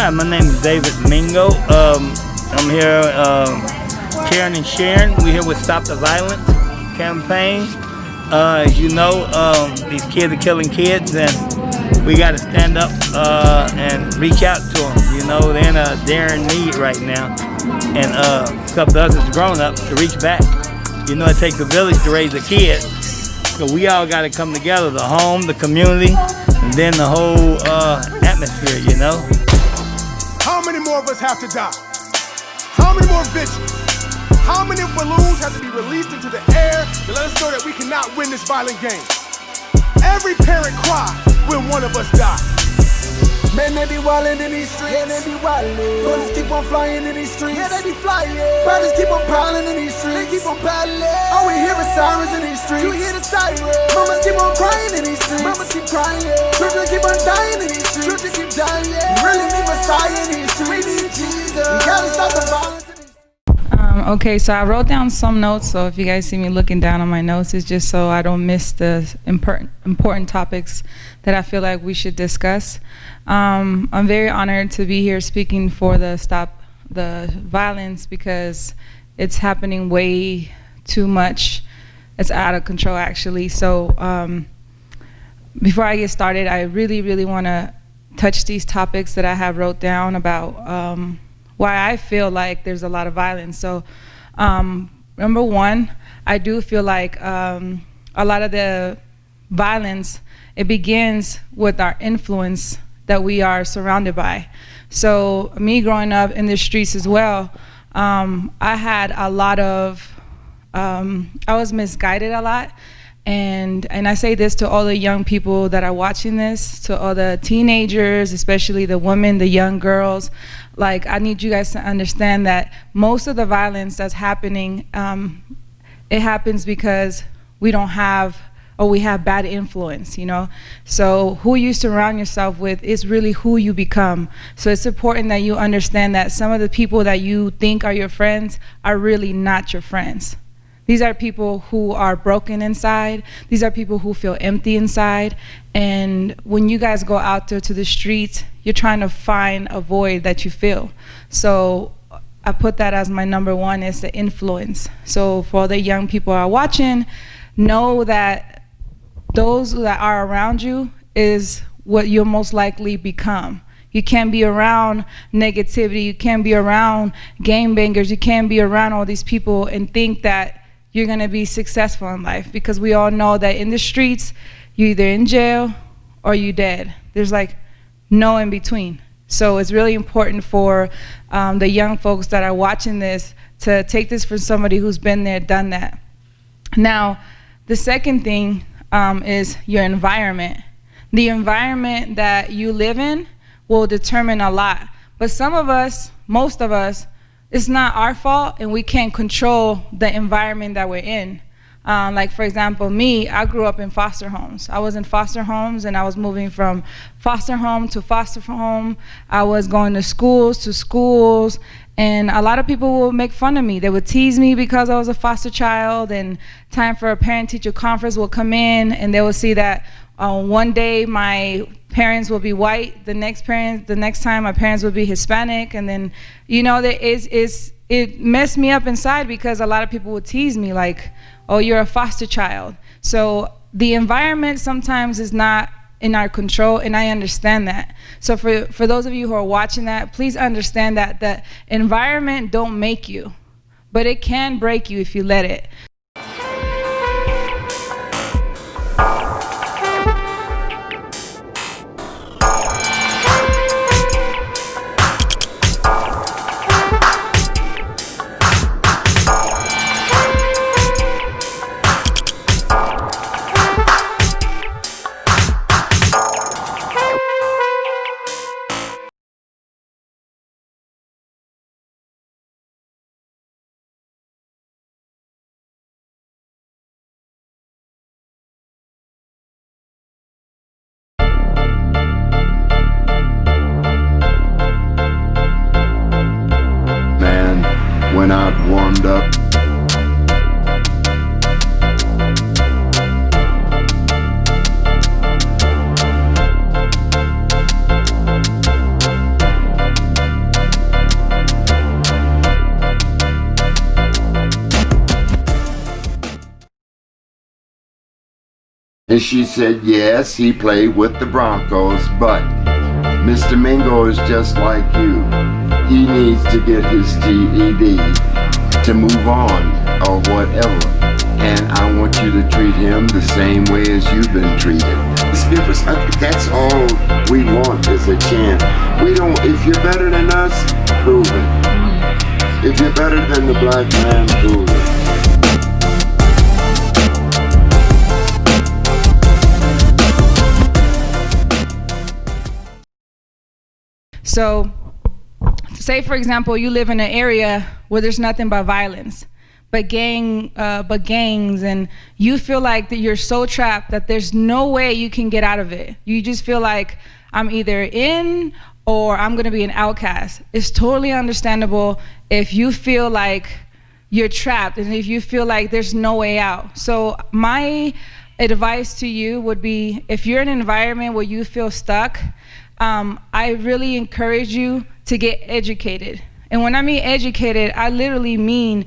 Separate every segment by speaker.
Speaker 1: Hi, my name is David Mingo. I'm here caring and sharing. We're here with Stop the Violence campaign. As you know, these kids are killing kids, and we got to stand up and reach out to them. You know, they're in need right now, and it's up to us as grown-ups to reach back. You know, it takes a village to raise a kid, so we all got to come together, the home, the community, and then the whole atmosphere, you know.
Speaker 2: How many more of us have to die? How many more vigils? How many balloons have to be released into the air to let us know that we cannot win this violent game? Every parent cry when one of us dies.
Speaker 3: Man, they be wildin' in these streets. Yeah, they be wildin'. Bullets keep on flying in these streets. Yeah, they be flying. Brothers keep on prowling in these streets. They keep on paddling. All we hear is sirens in these streets. You hear the sirens. Mamas keep on crying in these streets. Mamas keep crying. Children keep on dying in these streets. Children keep dying. We really need Messiah in these streets. We need Jesus. We gotta stop the violence.
Speaker 4: Okay, so I wrote down some notes, so if you guys see me looking down on my notes, it's just so I don't miss the important topics that I feel like we should discuss. I'm very honored to be here speaking for the Stop the Violence, because it's happening way too much. It's out of control, actually. So before I get started, I really want to touch these topics that I have wrote down about why I feel like there's a lot of violence. So number one, I do feel like a lot of the violence, it begins with our influence that we are surrounded by. So me growing up in the streets as well, I had a lot of, I was misguided a lot. And I say this to all the young people that are watching this, to all the teenagers, especially the women, the young girls. Like, I need you guys to understand that most of the violence that's happening, it happens because we don't have, or we have bad influence, you know? So who you surround yourself with is really who you become. So it's important that you understand that some of the people that you think are your friends are really not your friends. These are people who are broken inside. These are people who feel empty inside. And when you guys go out there to the streets, you're trying to find a void that you feel. So I put that as my number one, is the influence. So for the young people who are watching, know that those that are around you is what you'll most likely become. You can't be around negativity. You can't be around gangbangers. You can't be around all these people and think that you're gonna be successful in life, because we all know that in the streets, you're either in jail or you dead. There's like no in between. So it's really important for the young folks that are watching this to take this from somebody who's been there, done that. Now, the second thing is your environment. The environment that you live in will determine a lot. But some of us, most of us, it's not our fault, and we can't control the environment that we're in. Like, for example, me, I grew up in foster homes. I was in foster homes, and I was moving from foster home to foster home. I was going to schools, and a lot of people would make fun of me. They would tease me because I was a foster child, and time for a parent-teacher conference will come in, and they will see that one day my parents will be white, the next time my parents will be Hispanic, and then, you know, it messed me up inside, because a lot of people would tease me like, oh, you're a foster child. So the environment sometimes is not in our control, and I understand that. So for those of you who are watching that, please understand that the environment don't make you, but it can break you if you let it.
Speaker 5: When I've warmed up, And she said, yes, he played with the Broncos, but Mr. Mingo is just like you. He needs to get his GED to move on or whatever. And I want you to treat him the same way as you've been treated. That's all we want is a chance. If you're better than us, prove it. If you're better than the black man, prove it.
Speaker 4: So, say for example, you live in an area where there's nothing but violence, but gangs, and you feel like that you're so trapped that there's no way you can get out of it. You just feel like I'm either in or I'm gonna be an outcast. It's totally understandable if you feel like you're trapped and if you feel like there's no way out. So my advice to you would be, if you're in an environment where you feel stuck, I really encourage you to get educated. And when I mean educated, I literally mean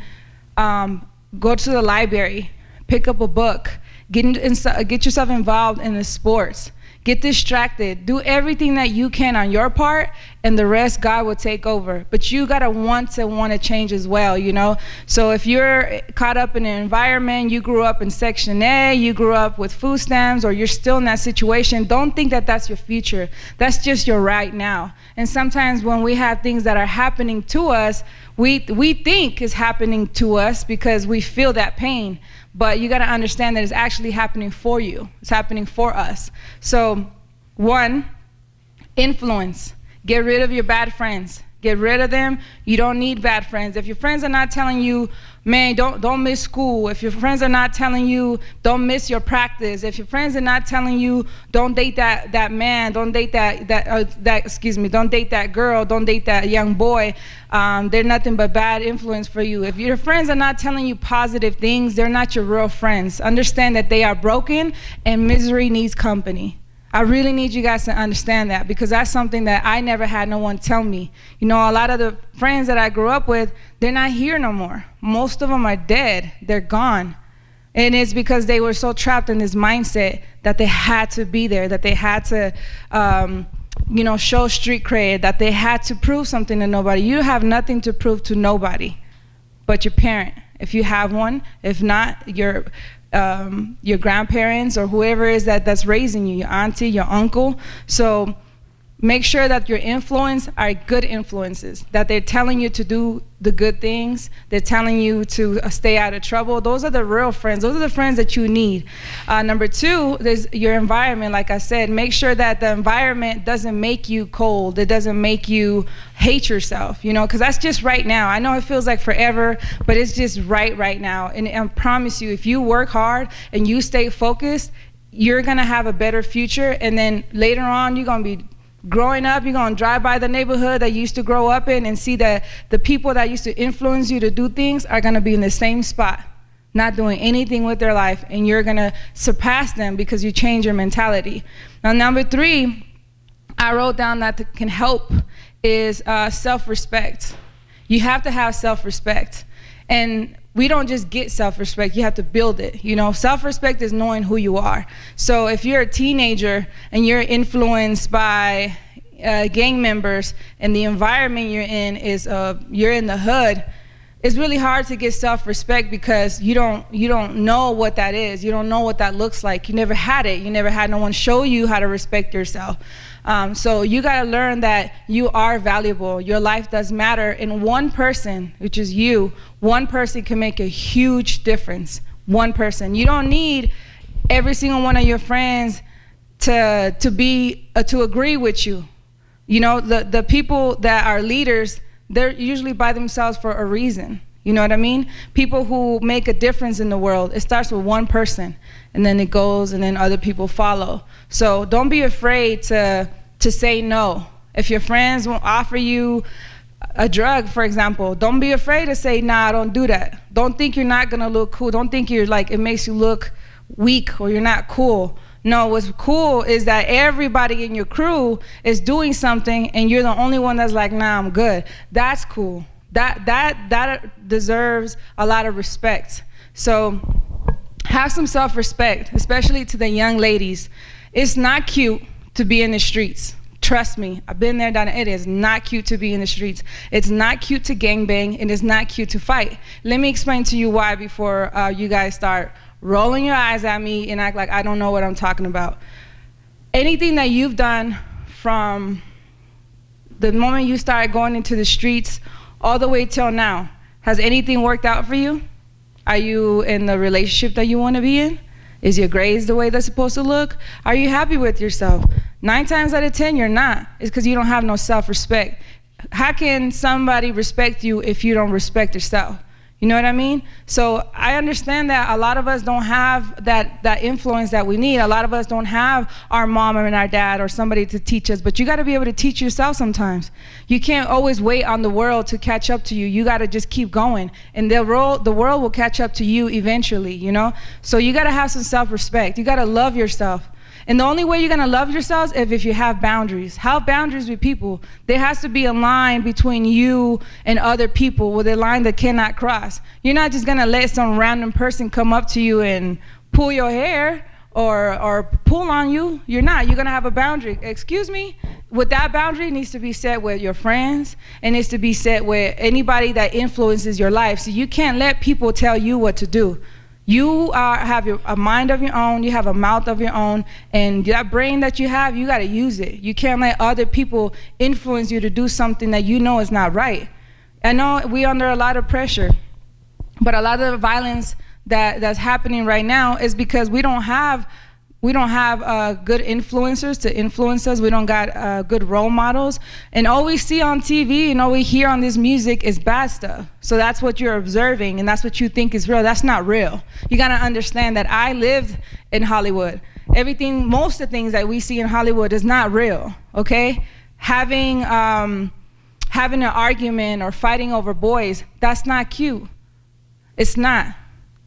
Speaker 4: go to the library, pick up a book, get yourself involved in the sports, get distracted, do everything that you can on your part, and the rest God will take over. But you gotta want to change as well, you know? So if you're caught up in an environment, you grew up in Section A, you grew up with food stamps, or you're still in that situation, don't think that that's your future. That's just your right now. And sometimes when we have things that are happening to us, we think is happening to us because we feel that pain. But you gotta understand that it's actually happening for you. It's happening for us. So, one, influence. Get rid of your bad friends. Get rid of them. You don't need bad friends. If your friends are not telling you, man, don't miss school. If your friends are not telling you, don't miss your practice. If your friends are not telling you, don't date that man, don't date don't date that girl, don't date that young boy, they're nothing but bad influence for you. If your friends are not telling you positive things, they're not your real friends. Understand that they are broken and misery needs company. I really need you guys to understand that, because that's something that I never had no one tell me. You know, a lot of the friends that I grew up with, they're not here no more. Most of them are dead. They're gone. And it's because they were so trapped in this mindset that they had to be there, that they had to, show street cred, that they had to prove something to nobody. You have nothing to prove to nobody but your parent, if you have one. If not, your grandparents or whoever is that's raising you, your auntie, your uncle. So make sure that your influence are good influences, that they're telling you to do the good things, they're telling you to stay out of trouble. Those are the real friends. Those are the friends that you need. Number two, there's your environment. Like I said, make sure that the environment doesn't make you cold. It doesn't make you hate yourself, because that's just right now. I know it feels like forever, but it's just right now. And I promise you, if you work hard and you stay focused, you're gonna have a better future. And then later on, you're gonna be growing up, you're gonna drive by the neighborhood that you used to grow up in and see that the people that used to influence you to do things are gonna be in the same spot, not doing anything with their life, and you're gonna surpass them because you change your mentality. Now, number three, I wrote down that can help is self-respect. You have to have self-respect. And we don't just get self-respect, you have to build it. Self-respect is knowing who you are. So if you're a teenager and you're influenced by gang members and the environment you're in is you're in the hood, it's really hard to get self-respect because you don't know what that is. You don't know what that looks like. You never had it. You never had no one show you how to respect yourself. So you gotta learn that you are valuable. Your life does matter, and one person, which is you, one person can make a huge difference. One person. You don't need every single one of your friends to agree with you. The people that are leaders, they're usually by themselves for a reason. You know what I mean? People who make a difference in the world, it starts with one person, and then it goes, and then other people follow. So don't be afraid to say no. If your friends will offer you a drug, for example, don't be afraid to say, nah, don't do that. Don't think you're not gonna look cool. Don't think it makes you look weak or you're not cool. No, what's cool is that everybody in your crew is doing something and you're the only one that's like, nah, I'm good. That's cool. That deserves a lot of respect. So have some self-respect, especially to the young ladies. It's not cute to be in the streets. Trust me, I've been there, done it. It is not cute to be in the streets. It's not cute to gangbang, and it's not cute to fight. Let me explain to you why before you guys start rolling your eyes at me and act like I don't know what I'm talking about. Anything that you've done from the moment you started going into the streets all the way till now, has anything worked out for you? Are you in the relationship that you want to be in? Is your grades the way they're supposed to look? Are you happy with yourself? 9 times out of 10, you're not. It's because you don't have no self-respect. How can somebody respect you if you don't respect yourself? You know what I mean? So I understand that a lot of us don't have that influence that we need. A lot of us don't have our mom and our dad or somebody to teach us, but you gotta be able to teach yourself sometimes. You can't always wait on the world to catch up to you. You gotta just keep going, and the world will catch up to you eventually, you know? So you gotta have some self-respect. You gotta love yourself. And the only way you're gonna love yourselves is if you have boundaries. Have boundaries with people. There has to be a line between you and other people, with a line that cannot cross. You're not just gonna let some random person come up to you and pull your hair or pull on you. You're not. You're gonna have a boundary. Excuse me? With that boundary, it needs to be set with your friends, and needs to be set with anybody that influences your life. So you can't let people tell you what to do. You have a mind of your own, you have a mouth of your own, and that brain that you have, you gotta use it. You can't let other people influence you to do something that you know is not right. I know we're under a lot of pressure, but a lot of the violence that's happening right now is because we don't have good influencers to influence us. We don't got good role models. And all we see on TV and all we hear on this music is bad stuff. So that's what you're observing, and that's what you think is real. That's not real. You gotta understand that I lived in Hollywood. Most of the things that we see in Hollywood is not real, okay? Having an argument or fighting over boys, that's not cute. It's not,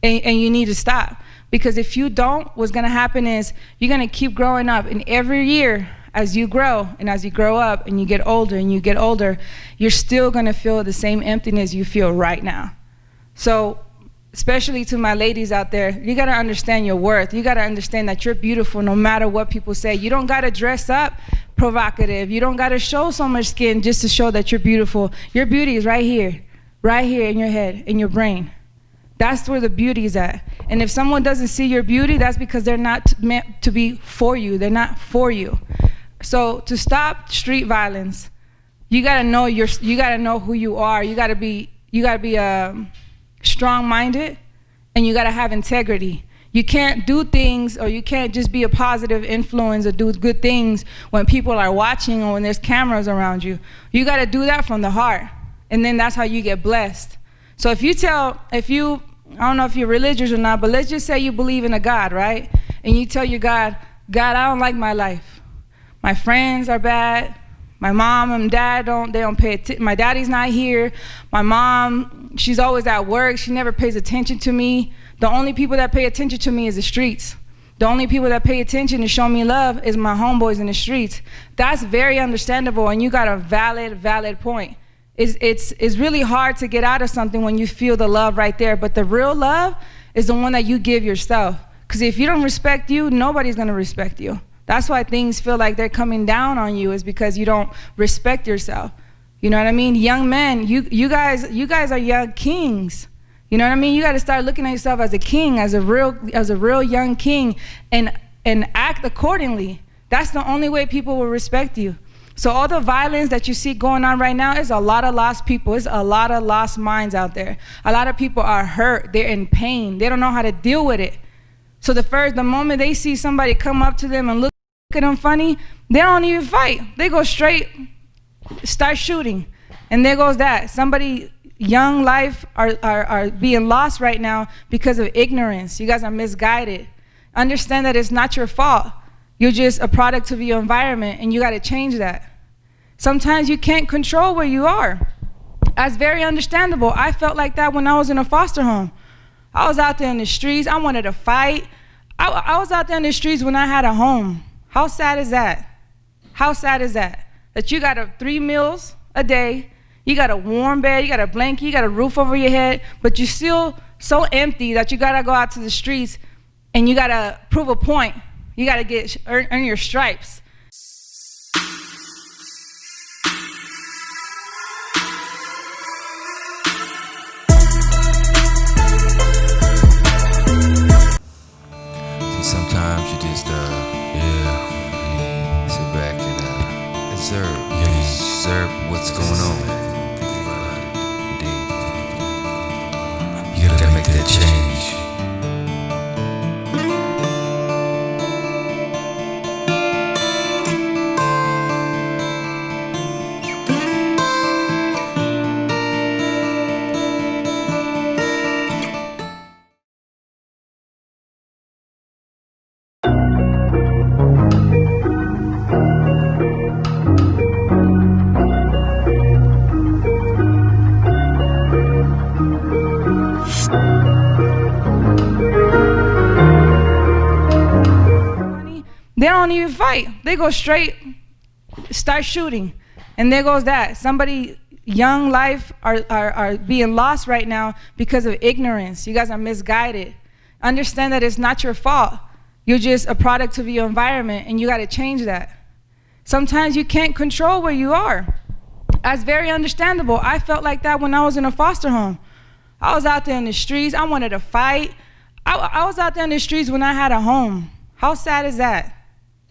Speaker 4: and you need to stop. Because if you don't, what's gonna happen is you're gonna keep growing up, and every year as you grow and as you grow up and you get older and you get older, you're still gonna feel the same emptiness you feel right now. So especially to my ladies out there, you gotta understand your worth. You gotta understand that you're beautiful no matter what people say. You don't gotta dress up provocative. You don't gotta show so much skin just to show that you're beautiful. Your beauty is right here in your head, in your brain. That's where the beauty is at. And if someone doesn't see your beauty, that's because they're not meant to be for you. They're not for you. So to stop street violence, you gotta know who you are. You gotta be strong-minded, and you gotta have integrity. You can't do things, or you can't just be a positive influence or do good things when people are watching or when there's cameras around you. You gotta do that from the heart, and then that's how you get blessed. So I don't know if you're religious or not, but let's just say you believe in a God, right? And you tell your God, I don't like my life. My friends are bad. My mom and dad don't pay attention. My daddy's not here. My mom, she's always at work. She never pays attention to me. The only people that pay attention to me is the streets. The only people that pay attention to show me love is my homeboys in the streets. That's very understandable, and you got a valid point. It's really hard to get out of something when you feel the love right there, but the real love is the one that you give yourself. Because if you don't respect you, nobody's gonna respect you. That's why things feel like they're coming down on you, is because you don't respect yourself. You know what I mean? Young men, you guys are young kings. You know what I mean? You gotta start looking at yourself as a king, as a real young king, and act accordingly. That's the only way people will respect you. So all the violence that you see going on right now is a lot of lost people. It's a lot of lost minds out there. A lot of people are hurt. They're in pain. They don't know how to deal with it. So the moment they see somebody come up to them and look at them funny, they don't even fight. They go straight, start shooting. And there goes that. Somebody young life are being lost right now because of ignorance. You guys are misguided. Understand that it's not your fault. You're just a product of your environment, and you got to change that. Sometimes you can't control where you are. That's very understandable. I felt like that when I was in a foster home. I was out there in the streets. I wanted to fight. I was out there in the streets when I had a home. How sad is that? How sad is that? That you got 3 meals a day, you got a warm bed, you got a blanket, you got a roof over your head, but you're still so empty that you got to go out to the streets and you gotta prove a point. You gotta earn your stripes.
Speaker 6: Sometimes you just, you sit back and observe. You gotta observe what's going on. You gotta make that change.
Speaker 4: They don't even fight. They go straight, start shooting. And there goes that. Somebody, young life are being lost right now because of ignorance. You guys are misguided. Understand that it's not your fault. You're just a product of your environment, and you got to change that. Sometimes you can't control where you are. That's very understandable. I felt like that when I was in a foster home. I was out there in the streets. I wanted to fight. I was out there in the streets when I had a home. How sad is that?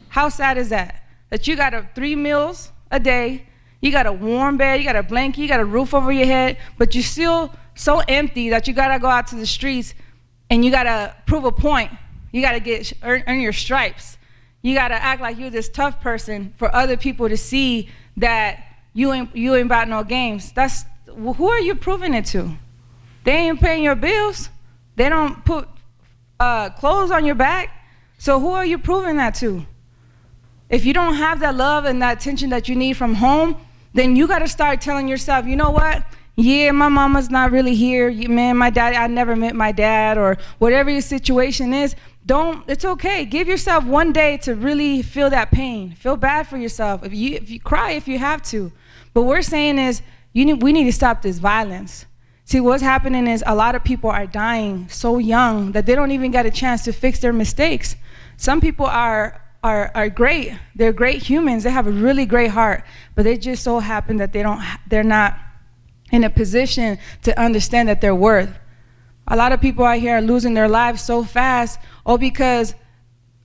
Speaker 4: How sad is that? That you got 3 meals a day, you got a warm bed, you got a blanket, you got a roof over your head, but you're still so empty that you gotta go out to the streets and you gotta prove a point. You gotta earn your stripes. You gotta act like you're this tough person for other people to see that you ain't about no games. Who are you proving it to? They ain't paying your bills. They don't put clothes on your back. So who are you proving that to? If you don't have that love and that attention that you need from home, then you got to start telling yourself, you know what? Yeah, my mama's not really here. Man, my dad, I never met my dad, or whatever your situation is. It's okay. Give yourself one day to really feel that pain. Feel bad for yourself. If you cry if you have to. But what we're saying is we need to stop this violence. See, what's happening is a lot of people are dying so young that they don't even get a chance to fix their mistakes. Some people are great. They're great humans. They have a really great heart, but they just so happen that they're not in a position to understand that they're worth. A lot of people out here are losing their lives so fast, all because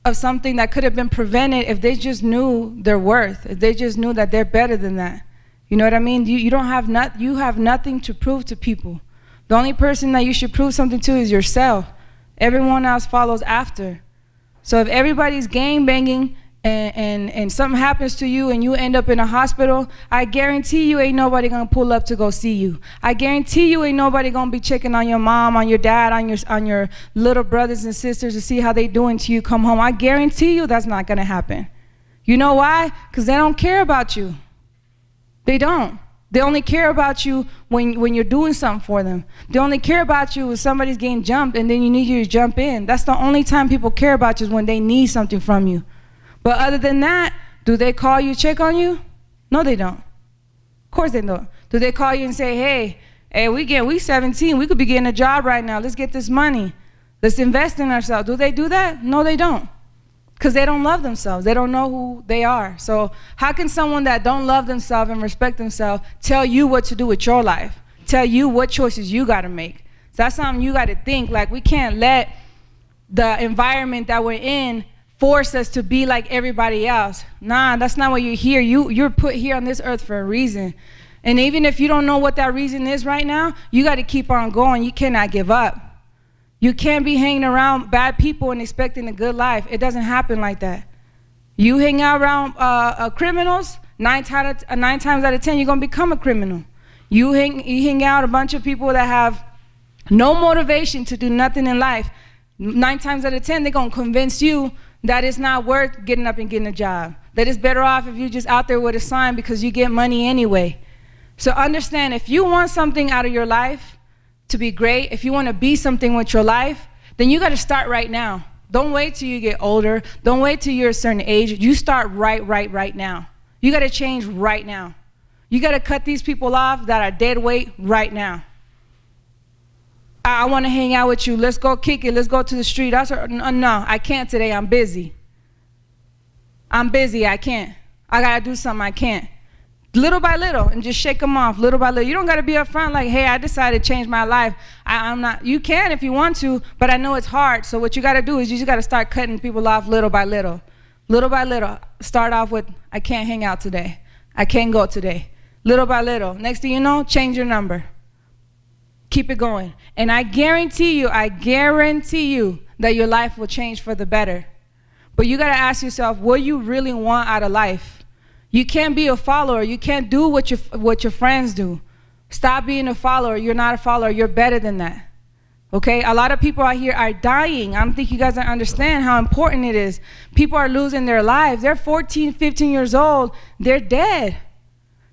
Speaker 4: of something that could have been prevented if they just knew their worth, if they just knew that they're better than that. You know what I mean? You have nothing to prove to people. The only person that you should prove something to is yourself. Everyone else follows after. So if everybody's gang banging and something happens to you and you end up in a hospital, I guarantee you ain't nobody gonna pull up to go see you. I guarantee you ain't nobody gonna be checking on your mom, on your dad, on your little brothers and sisters to see how they doing till you come home. I guarantee you that's not gonna happen. You know why? Because they don't care about you. They don't. They only care about you when you're doing something for them. They only care about you when somebody's getting jumped and then you need you to jump in. That's the only time people care about you, is when they need something from you. But other than that, do they call you, check on you? No, they don't. Of course they don't. Do they call you and say, hey, we 17, we could be getting a job right now. Let's get this money. Let's invest in ourselves. Do they do that? No, they don't. Because they don't love themselves. They don't know who they are. So how can someone that don't love themselves and respect themselves tell you what to do with your life? Tell you what choices you got to make? So that's something you got to think. Like, we can't let the environment that we're in force us to be like everybody else. Nah, that's not why you're here. You're put here on this earth for a reason. And even if you don't know what that reason is right now, you got to keep on going. You cannot give up. You can't be hanging around bad people and expecting a good life. It doesn't happen like that. You hang out around criminals, 9 times out of 10, you're going to become a criminal. You hang out a bunch of people that have no motivation to do nothing in life. 9 times out of 10, they're going to convince you that it's not worth getting up and getting a job, that it's better off if you're just out there with a sign because you get money anyway. So understand, if you want something out of your life to be great, if you want to be something with your life, then you got to start right now. Don't wait till you get older. Don't wait till you're a certain age. You start right now. You got to change right now. You got to cut these people off that are dead weight right now. I want to hang out with you. Let's go kick it. Let's go to the street. I said, no, I can't today. I'm busy. I can't. I got to do something. I can't. Little by little, and just shake them off little by little. You don't got to be up front like, hey, I decided to change my life. I'm not. You can if you want to, but I know it's hard. So what you got to do is you just got to start cutting people off little by little. Little by little. Start off with, I can't hang out today. I can't go today. Little by little. Next thing you know, change your number. Keep it going. And I guarantee you that your life will change for the better. But you got to ask yourself, what do you really want out of life? You can't be a follower. You can't do what your friends do. Stop being a follower. You're not a follower. You're better than that. Okay? A lot of people out here are dying. I don't think you guys understand how important it is. People are losing their lives. They're 14, 15 years old. They're dead.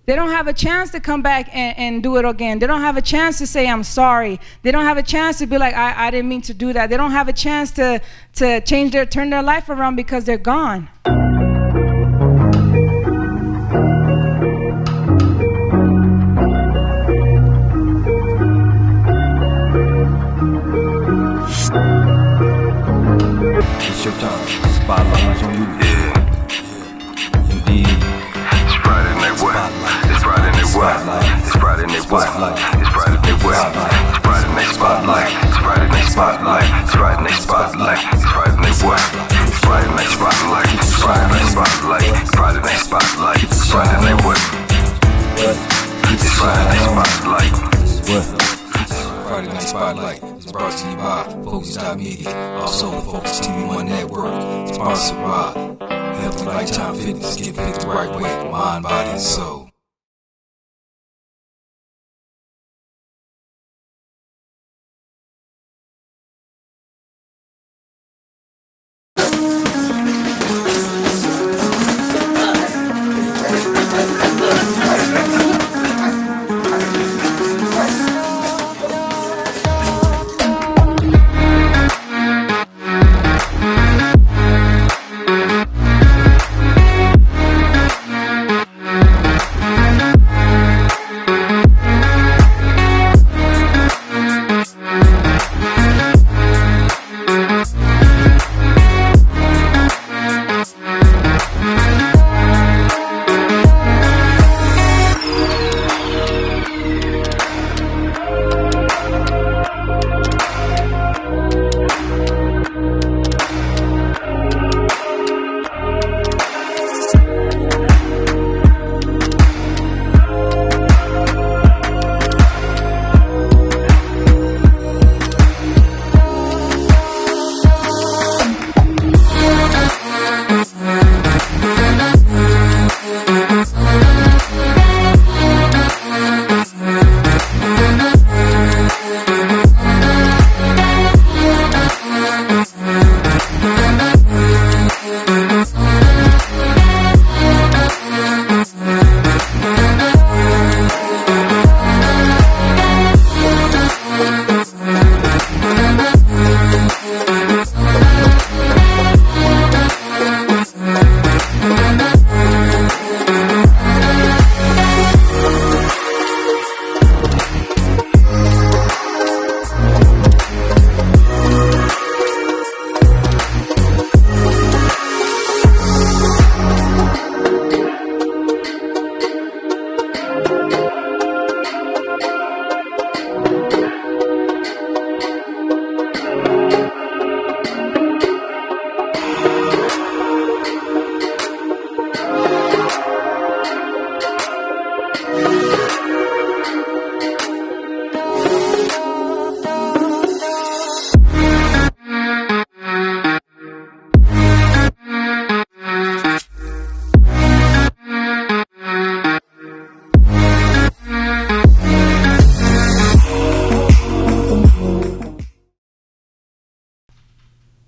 Speaker 4: They don't have a chance to come back and do it again. They don't have a chance to say, I'm sorry. They don't have a chance to be like, I didn't mean to do that. They don't have a chance to turn their life around because they're gone.
Speaker 6: It's your time. Spotlight on you. Indeed.
Speaker 7: It's Friday night what? It's Friday night what? It's Friday night what? It's Friday night what? It's Friday night spotlight. It's Friday night spotlight. It's Friday night spotlight. It's Friday night what? It's Friday night spotlight. It's Friday night spotlight. It's Friday night spotlight. It's Friday night what? It's Friday night spotlight.
Speaker 6: Friday Night Spotlight is brought to you by Focuz The Magazine, also the Focus TV1 Network, sponsored by Healthy Lifetime Fitness. Get fit the right way, mind, body, and soul.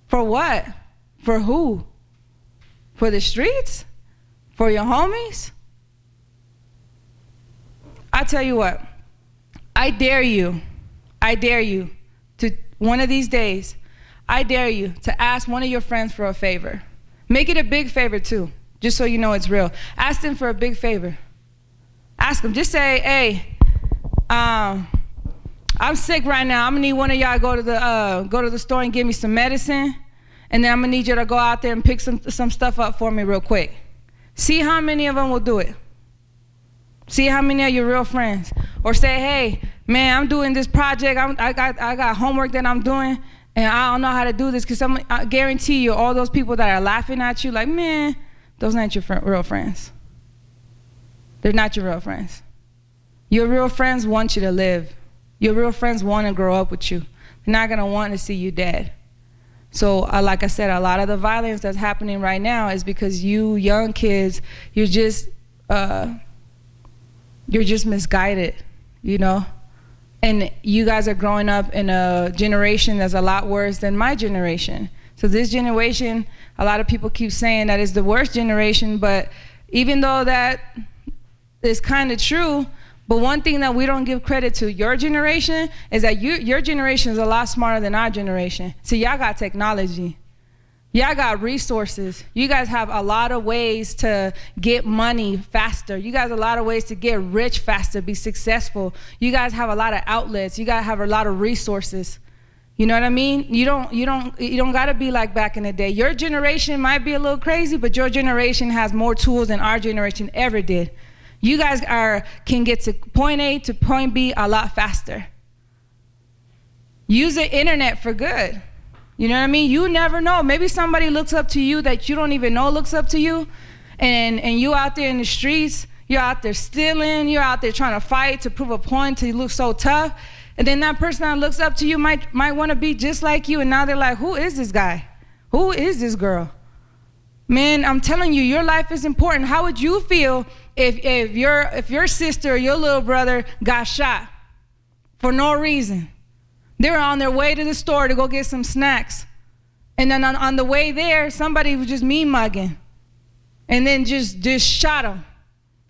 Speaker 4: For what? For who? For the streets? For your homies? I tell you what, I dare you to, one of these days, I dare you to ask one of your friends for a favor. Make it a big favor too, just so you know it's real. Ask them for a big favor. Ask them, just say, hey, I'm sick right now. I'm gonna need one of y'all to go to the store and give me some medicine, and then I'm gonna need you to go out there and pick some stuff up for me real quick. See how many of them will do it. See how many of your real friends. Or say, hey, man, I'm doing this project. I got homework that I'm doing, and I don't know how to do this, because I guarantee you, all those people that are laughing at you, like, man, those aren't your real friends. They're not your real friends. Your real friends want you to live. Your real friends want to grow up with you. They're not going to want to see you dead. So like I said, a lot of the violence that's happening right now is because you young kids, you're just misguided, you know? And you guys are growing up in a generation that's a lot worse than my generation. So this generation, a lot of people keep saying that it's the worst generation, but even though that is kind of true, but one thing that we don't give credit to your generation is that your generation is a lot smarter than our generation. So y'all got technology. Y'all got resources. You guys have a lot of ways to get money faster. You guys have a lot of ways to get rich faster, be successful. You guys have a lot of outlets. You guys have a lot of resources. You know what I mean? You don't gotta be like back in the day. Your generation might be a little crazy, but your generation has more tools than our generation ever did. You guys can get to point A to point B a lot faster. Use the internet for good. You know what I mean? You never know. Maybe somebody looks up to you that you don't even know looks up to you, and you out there in the streets, you're out there stealing, you're out there trying to fight to prove a point, to look so tough, and then that person that looks up to you might want to be just like you, and now they're like, who is this guy? Who is this girl? Man, I'm telling you, your life is important. How would you feel if your sister or your little brother got shot for no reason? They were on their way to the store to go get some snacks, and then on the way there, somebody was just mean mugging, and then just shot them.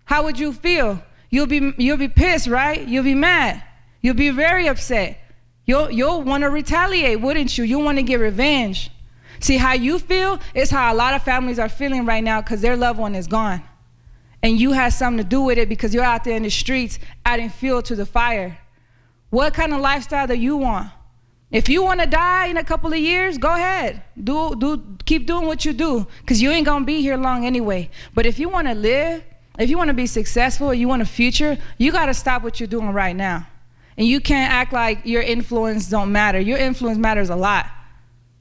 Speaker 4: How would you feel? You'll be pissed, right? You'll be mad. You'll be very upset. You'll want to retaliate, wouldn't you? You'll want to get revenge. See, how you feel is how a lot of families are feeling right now, because their loved one is gone. And you had something to do with it because you're out there in the streets adding fuel to the fire. What kind of lifestyle do you want? If you want to die in a couple of years, go ahead. Keep doing what you do, because you ain't going to be here long anyway. But if you want to live, if you want to be successful, you want a future, you got to stop what you're doing right now. And you can't act like your influence don't matter. Your influence matters a lot.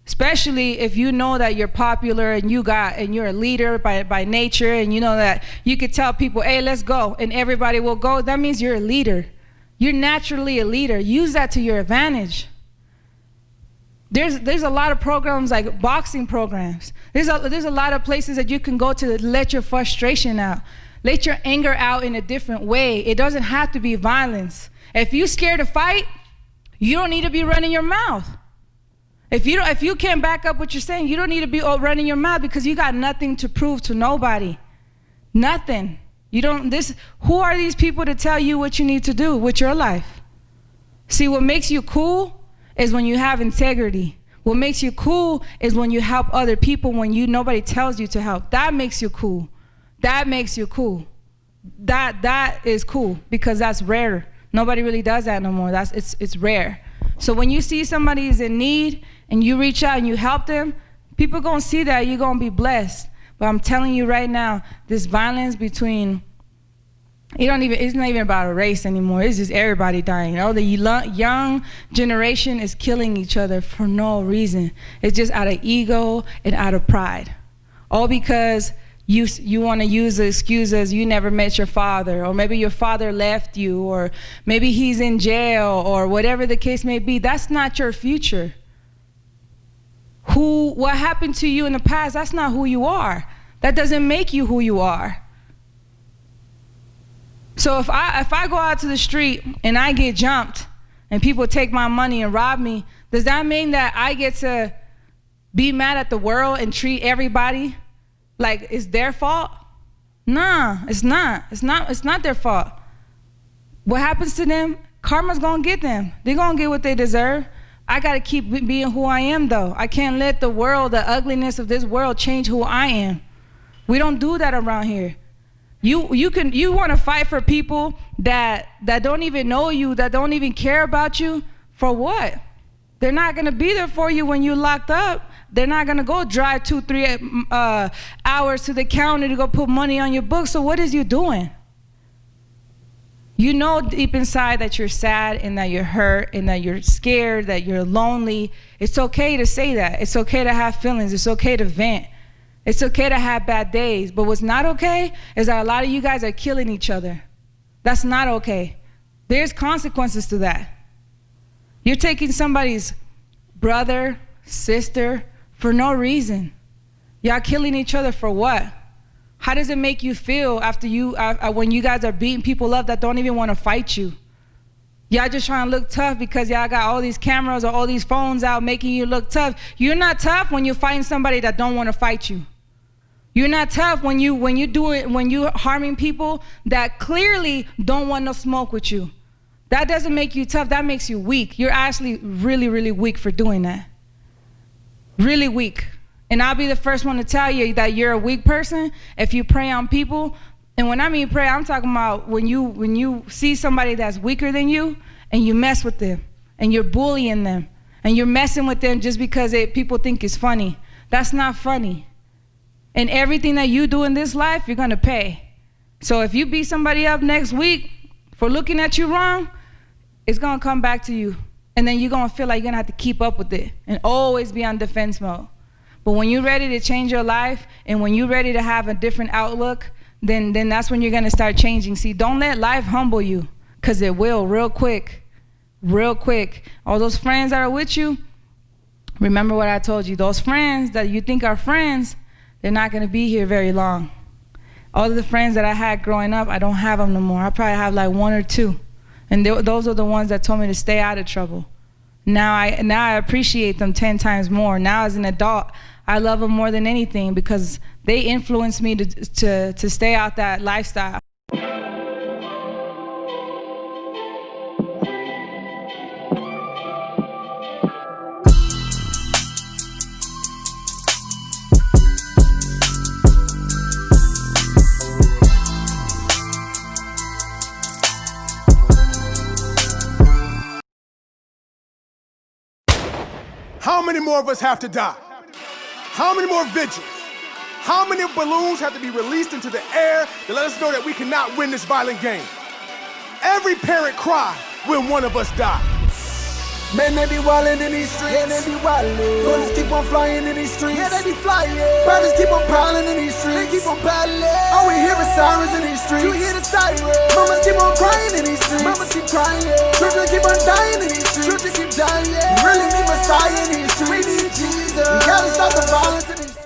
Speaker 4: Especially if you know that you're popular and you're a leader by nature, and you know that you could tell people, hey, let's go, and everybody will go. That means you're a leader. You're naturally a leader. Use that to your advantage. There's a lot of programs, like boxing programs. There's a lot of places that you can go to let your frustration out, let your anger out in a different way. It doesn't have to be violence. If you're scared to fight, you don't need to be running your mouth. If you can't back up what you're saying, you don't need to be running your mouth, because you got nothing to prove to nobody. Nothing. Who are these people to tell you what you need to do with your life? See, what makes you cool is when you have integrity. What makes you cool is when you help other people when nobody tells you to help. That makes you cool. That makes you cool. That is cool, because that's rare. Nobody really does that no more. It's rare. So when you see somebody is in need and you reach out and you help them, people gonna see that, you're gonna be blessed. But I'm telling you right now, this violence between, it's not even about a race anymore. It's just everybody dying. You know, the young generation is killing each other for no reason. It's just out of ego and out of pride. All because you want to use the excuses you never met your father, or maybe your father left you, or maybe he's in jail, or whatever the case may be. That's not your future. What happened to you in the past, that's not who you are. That doesn't make you who you are. So if I go out to the street and I get jumped and people take my money and rob me, does that mean that I get to be mad at the world and treat everybody like it's their fault? Nah, it's not. It's not their fault. What happens to them, karma's gonna get them. They're gonna get what they deserve. I gotta keep being who I am, though. I can't let the world, the ugliness of this world, change who I am. We don't do that around here. You want to fight for people that don't even know you, that don't even care about you. For what? They're not gonna be there for you when you're locked up. They're not gonna go drive 2-3 hours to the county to go put money on your book. So what is you doing? You know deep inside that you're sad and that you're hurt and that you're scared, that you're lonely. It's okay to say that. It's okay to have feelings. It's okay to vent. It's okay to have bad days. But what's not okay is that a lot of you guys are killing each other. That's not okay. There's consequences to that. You're taking somebody's brother, sister for no reason. Y'all killing each other for what? How does it make you feel after when you guys are beating people up that don't even want to fight you? Y'all just trying to look tough because y'all got all these cameras or all these phones out making you look tough. You're not tough when you're fighting somebody that don't want to fight you. You're not tough when you're harming people that clearly don't want no smoke with you. That doesn't make you tough. That makes you weak. You're actually really, really weak for doing that. Really weak. And I'll be the first one to tell you that you're a weak person if you prey on people. And when I mean prey, I'm talking about when you see somebody that's weaker than you and you mess with them and you're bullying them and you're messing with them just because people think it's funny. That's not funny. And everything that you do in this life, you're gonna pay. So if you beat somebody up next week for looking at you wrong, it's gonna come back to you. And then you're gonna feel like you're gonna have to keep up with it and always be on defense mode. But when you're ready to change your life and when you're ready to have a different outlook, then that's when you're gonna start changing. See, don't let life humble you, because it will real quick. Real quick. All those friends that are with you, remember what I told you. Those friends that you think are friends, they're not gonna be here very long. All of the friends that I had growing up, I don't have them no more. I probably have like 1 or 2. And those are the ones that told me to stay out of trouble. Now I appreciate them 10 times more. Now as an adult, I love them more than anything because they influenced me to stay out that lifestyle.
Speaker 2: How many more of us have to die? How many more vigils? How many balloons have to be released into the air to let us know that we cannot win this violent game? Every parent cry when one of us die.
Speaker 3: Man, they be wildin' in these streets. Yeah, they be wildin'. Bullets keep on flying in these streets. Yeah, they be flying. Brothers keep on prowling in these streets. They keep on battling. All we hear is sirens in these streets. You hear the sirens. Mamas keep on crying in these streets. Mamas keep crying. Children keep on dying in these streets. Children keep dying. We really need Messiah in these streets. We need Jesus. We gotta stop the violence in these streets.